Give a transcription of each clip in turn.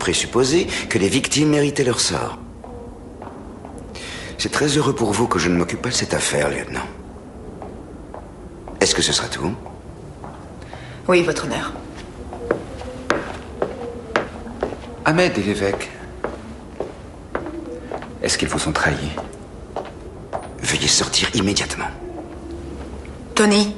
présupposé que les victimes méritaient leur sort. C'est très heureux pour vous que je ne m'occupe pas de cette affaire, lieutenant. Est-ce que ce sera tout? Oui, votre honneur. Ahmed et l'évêque, est-ce qu'ils vous ont trahi? Veuillez sortir immédiatement. Tony.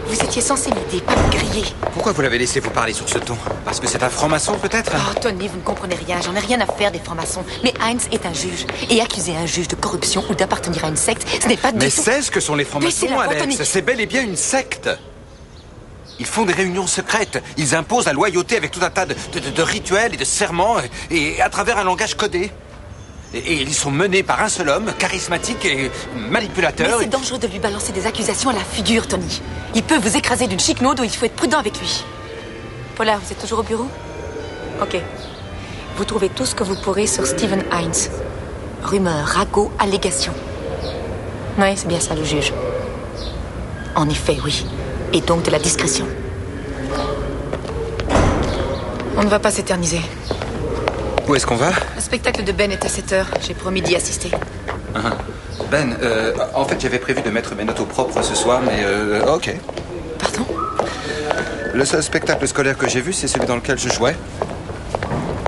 Vous étiez censé l'aider, pas me griller. Pourquoi vous l'avez laissé vous parler sur ce ton? Parce que c'est un franc-maçon, peut-être? Oh, Tony, vous ne comprenez rien. J'en ai rien à faire des francs-maçons. Mais Heinz est un juge. Et accuser un juge de corruption ou d'appartenir à une secte, ce n'est pas du tout... Mais c'est ce que sont les francs-maçons, Alex. C'est bel et bien une secte. Ils font des réunions secrètes. Ils imposent la loyauté avec tout un tas de rituels et de serments et à travers un langage codé. Et ils sont menés par un seul homme, charismatique et manipulateur. Mais c'est dangereux de lui balancer des accusations à la figure, Tony. Il peut vous écraser d'une chiquenaude où il faut être prudent avec lui. Paula, vous êtes toujours au bureau? Ok. Vous trouvez tout ce que vous pourrez sur Steven Heinz. Rumeurs, ragots, allégations. Oui, c'est bien ça, le juge. En effet, oui. Et donc de la discrétion. On ne va pas s'éterniser. Où est-ce qu'on va? Le spectacle de Ben est à 7h. J'ai promis d'y assister. Ben, en fait, j'avais prévu de mettre mes notes au propre ce soir, mais ok. Pardon? Le seul spectacle scolaire que j'ai vu, c'est celui dans lequel je jouais.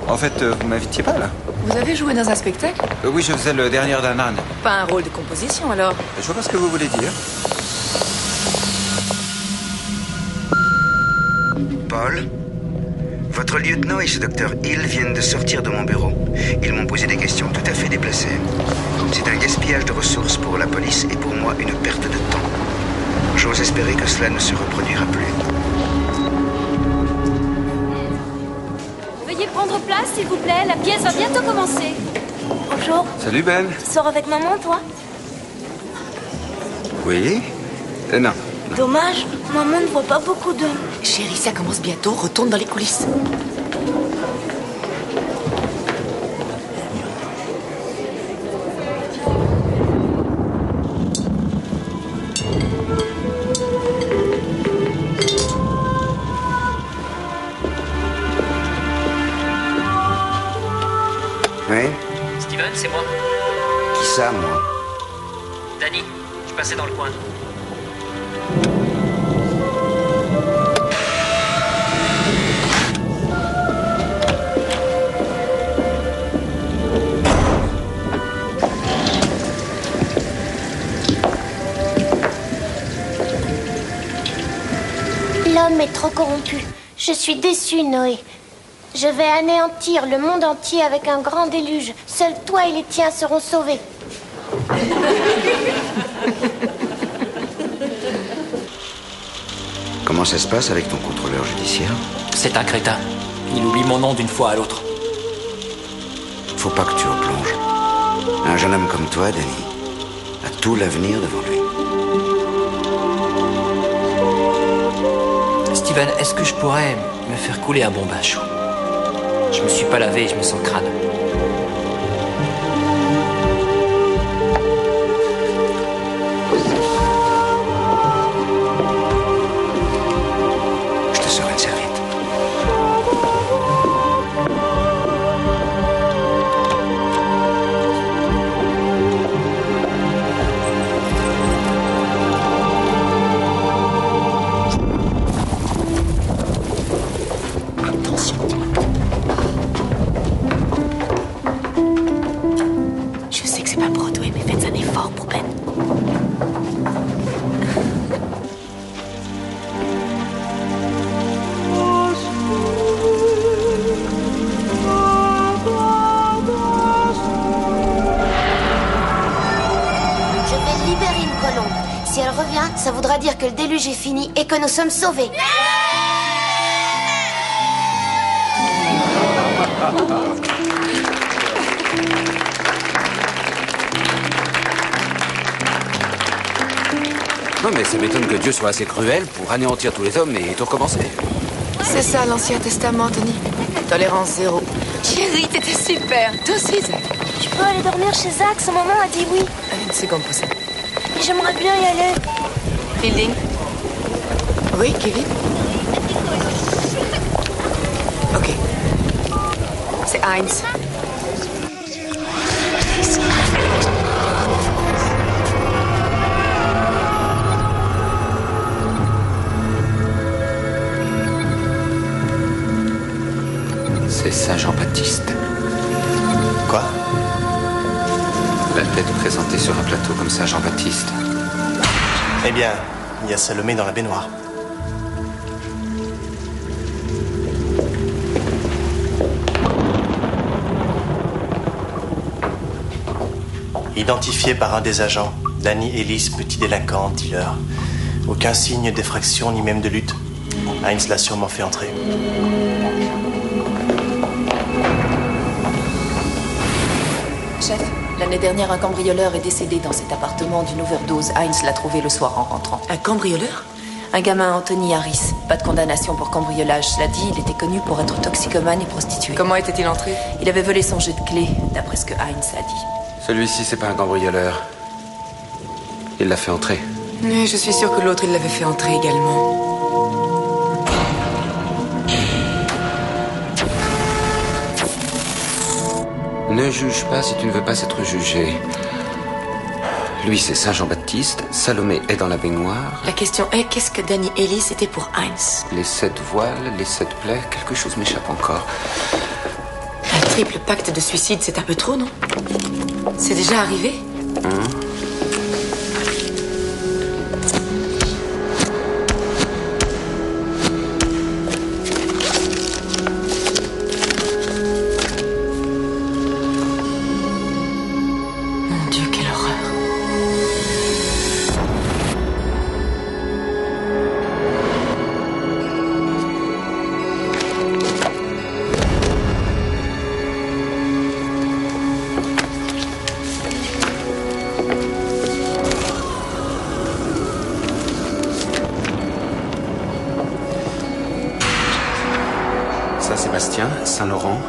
En fait, vous m'invitiez pas, là? Vous avez joué dans un spectacle? Oui, je faisais le dernier d'un âne. Pas un rôle de composition, alors? Je vois pas ce que vous voulez dire. Paul, votre lieutenant et ce docteur Hill viennent de sortir de mon bureau. Ils m'ont posé des questions tout à fait déplacées. C'est un gaspillage de ressources pour la police et pour moi une perte de temps. J'ose espérer que cela ne se reproduira plus. Veuillez prendre place, s'il vous plaît. La pièce va bientôt commencer. Bonjour. Salut, Ben. Tu sors avec maman, toi? Oui? Non. Dommage, maman ne voit pas beaucoup d'hommes. Chérie, ça commence bientôt. Retourne dans les coulisses. Oui? Steven, c'est moi. Qui ça, moi? Danny, je passais dans le coin. L'homme est trop corrompu. Je suis déçue, Noé. Je vais anéantir le monde entier avec un grand déluge. Seuls toi et les tiens seront sauvés. Comment ça se passe avec ton contrôleur judiciaire? C'est un crétin. Il oublie mon nom d'une fois à l'autre. Faut pas que tu replonges. Un jeune homme comme toi, Danny, a tout l'avenir devant lui. Steven, est-ce que je pourrais me faire couler un bon bain chaud? Je me suis pas lavé et je me sens crade. Je te serai une serviette. Je sais que c'est pas Broadway, mais faites un effort pour Ben. Je vais libérer une colombe. Si elle revient, ça voudra dire que le déluge est fini et que nous sommes sauvés. Non, mais ça m'étonne que Dieu soit assez cruel pour anéantir tous les hommes et tout recommencer. C'est ça, l'Ancien Testament, Tony. Tolérance zéro. Chérie, t'étais super. Toi aussi, Zach. Je peux aller dormir chez Zach, sa maman a dit oui. Une seconde pour ça. Mais j'aimerais bien y aller. Fielding. Oui, Kevin? Ok. C'est Heinz. C'est Saint Jean-Baptiste. Quoi? La tête présentée sur un plateau comme Saint Jean-Baptiste. Eh bien, il y a Salomé dans la baignoire. Identifié par un des agents, Danny Ellis, petit délinquant, dealer. Aucun signe d'effraction ni même de lutte. Heinz l'a sûrement fait entrer. Chef, l'année dernière, un cambrioleur est décédé dans cet appartement d'une overdose. Heinz l'a trouvé le soir en rentrant. Un cambrioleur? Un gamin, Anthony Harris. Pas de condamnation pour cambriolage. Cela dit, il était connu pour être toxicomane et prostitué. Comment était-il entré? Il avait volé son jeu de clé, d'après ce que Heinz a dit. Celui-ci, c'est pas un cambrioleur. Il l'a fait entrer. Mais je suis sûre que l'autre, il l'avait fait entrer également. Ne juge pas si tu ne veux pas être jugé. Lui, c'est Saint Jean-Baptiste. Salomé est dans la baignoire. La question est, qu'est-ce que Danny Ellis était pour Heinz? Les 7 voiles, les 7 plaies, quelque chose m'échappe encore. Un triple pacte de suicide, c'est un peu trop, non? C'est déjà arrivé? Mon Dieu, quelle horreur. Saint-Sébastien, Saint-Laurent,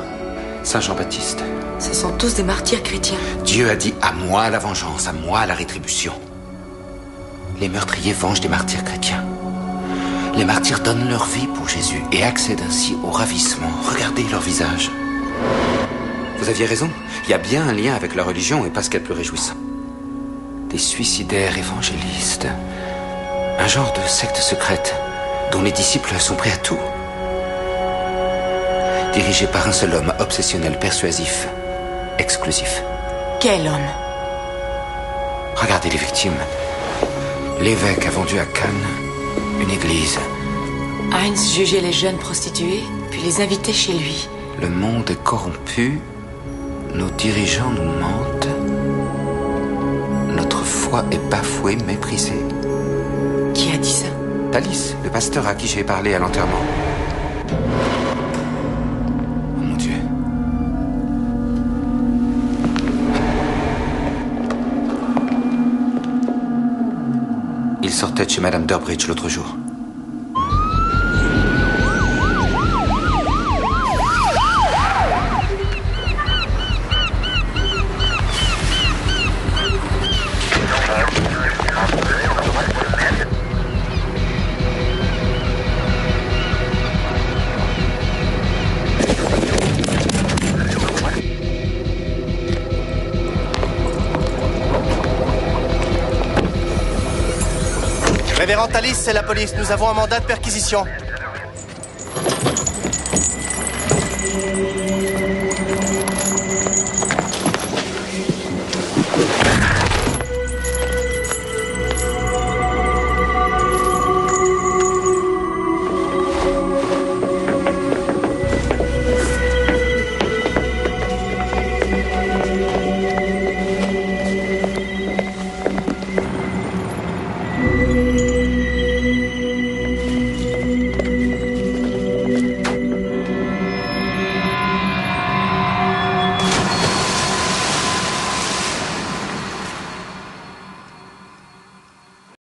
Saint-Jean-Baptiste. Ce sont tous des martyrs chrétiens. Dieu a dit à moi la vengeance, à moi la rétribution. Les meurtriers vengent des martyrs chrétiens. Les martyrs donnent leur vie pour Jésus et accèdent ainsi au ravissement. Regardez leur visage. Vous aviez raison, il y a bien un lien avec la religion et pas ce qu'il y a de plus réjouissant. Des suicidaires évangélistes. Un genre de secte secrète dont les disciples sont prêts à tout. Dirigé par un seul homme, obsessionnel, persuasif, exclusif. Quel homme? Regardez les victimes. L'évêque a vendu à Cannes une église. Heinz jugeait les jeunes prostituées, puis les invitait chez lui. Le monde est corrompu, nos dirigeants nous mentent, notre foi est bafouée, méprisée. Qui a dit ça? Thalys, le pasteur à qui j'ai parlé à l'enterrement. Il sortait de chez Madame Durbridge l'autre jour. Révérend Thalys, c'est la police. Nous avons un mandat de perquisition.